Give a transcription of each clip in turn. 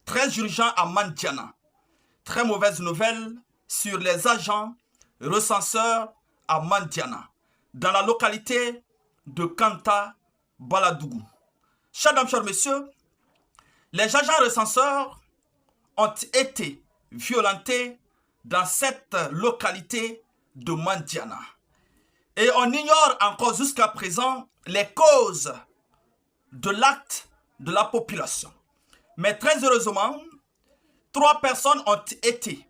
très urgent à Mandiana. Très mauvaise nouvelle sur les agents recenseurs à Mandiana, dans la localité de Kanta Baladougou. Chers dames, chers messieurs, les agents recenseurs ont été violentés dans cette localité de Mandiana. Et on ignore encore jusqu'à présent les causes de l'acte de la population. Mais très heureusement, 3 personnes ont été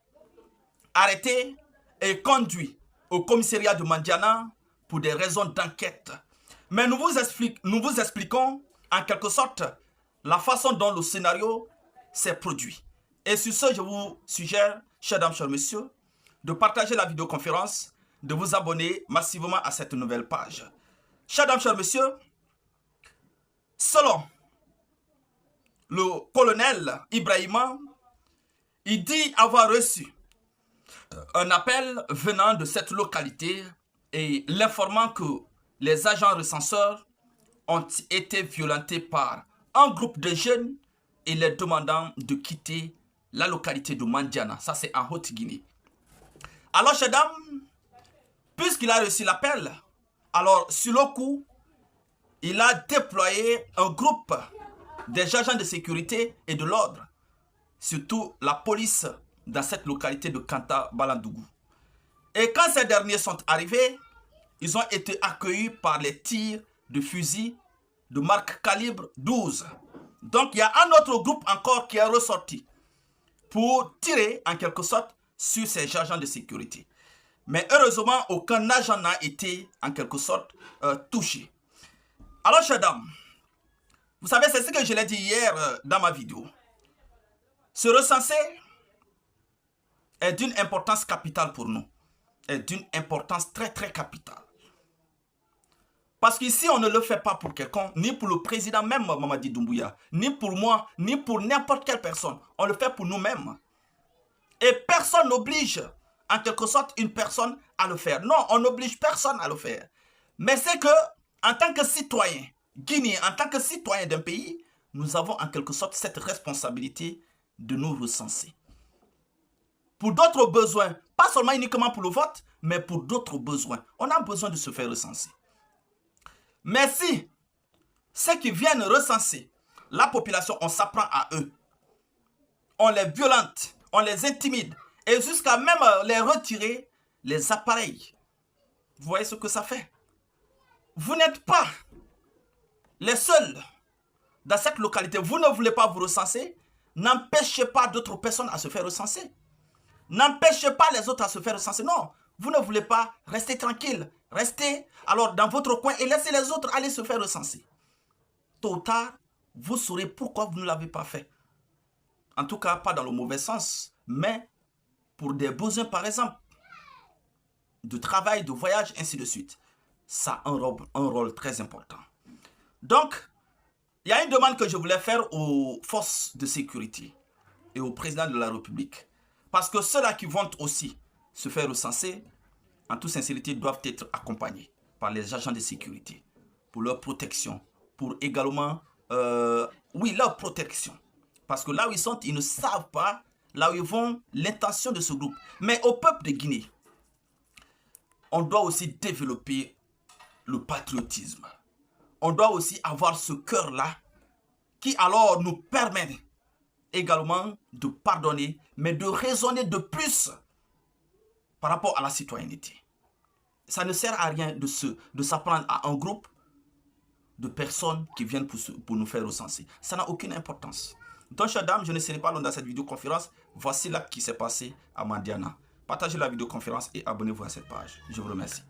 arrêtées et conduites au commissariat de Mandiana pour des raisons d'enquête. Mais nous vous expliquons en quelque sorte la façon dont le scénario s'est produit. Et sur ce, je vous suggère, chers dames, chers messieurs, de partager la vidéoconférence, de vous abonner massivement à cette nouvelle page. Chers dames, chers messieurs, selon le colonel Ibrahima, il dit avoir reçu un appel venant de cette localité et l'informant que les agents recenseurs ont été violentés par un groupe de jeunes et les demandant de quitter la localité de Mandiana. Ça, c'est en Haute-Guinée. Alors, chers dames, puisqu'il a reçu l'appel, alors sur le coup, il a déployé un groupe des agents de sécurité et de l'ordre, surtout la police dans cette localité de Kanta Baladougou. Et quand ces derniers sont arrivés, ils ont été accueillis par les tirs de fusil de marque calibre 12. Donc il y a un autre groupe encore qui est ressorti pour tirer en quelque sorte sur ces agents de sécurité. Mais heureusement, aucun agent n'a été en quelque sorte touché. Alors, chers dames, vous savez, c'est ce que je l'ai dit hier dans ma vidéo. Se recenser est d'une importance capitale pour nous. Est d'une importance très très capitale. Parce qu'ici, on ne le fait pas pour quelqu'un, ni pour le président même, Mamadi Doumbouya, ni pour moi, ni pour n'importe quelle personne. On le fait pour nous-mêmes. Et personne n'oblige, en quelque sorte, une personne à le faire. Non, on n'oblige personne à le faire. Mais c'est que, en tant que citoyen guinéen, en tant que citoyen d'un pays, nous avons en quelque sorte cette responsabilité de nous recenser. Pour d'autres besoins, pas seulement uniquement pour le vote, mais pour d'autres besoins. On a besoin de se faire recenser. Mais si ceux qui viennent recenser la population, on s'apprend à eux, on les violente, on les intimide, et jusqu'à même les retirer les appareils. Vous voyez ce que ça fait? Vous n'êtes pas les seuls dans cette localité. Vous ne voulez pas vous recenser. N'empêchez pas d'autres personnes à se faire recenser. N'empêchez pas les autres à se faire recenser. Non, vous ne voulez pas rester tranquille. Restez alors dans votre coin et laissez les autres aller se faire recenser. Tôt ou tard, vous saurez pourquoi vous ne l'avez pas fait. En tout cas, pas dans le mauvais sens, mais pour des besoins, par exemple, de travail, de voyage, ainsi de suite. Ça a un rôle très important. Donc, il y a une demande que je voulais faire aux forces de sécurité et au président de la République. Parce que ceux-là qui vont aussi se faire recenser, en toute sincérité, doivent être accompagnés par les agents de sécurité pour leur protection, pour également, leur protection. Parce que là où ils sont, ils ne savent pas, là où ils vont, l'intention de ce groupe. Mais au peuple de Guinée, on doit aussi développer le patriotisme. On doit aussi avoir ce cœur-là qui alors nous permet également de pardonner, mais de raisonner de plus par rapport à la citoyenneté. Ça ne sert à rien de s'apprendre à un groupe de personnes qui viennent pour nous faire recenser. Ça n'a aucune importance. Donc, chers dames, je ne serai pas long dans cette vidéoconférence. Voici l'acte qui s'est passé à Mandiana. Partagez la vidéoconférence et abonnez-vous à cette page. Je vous remercie.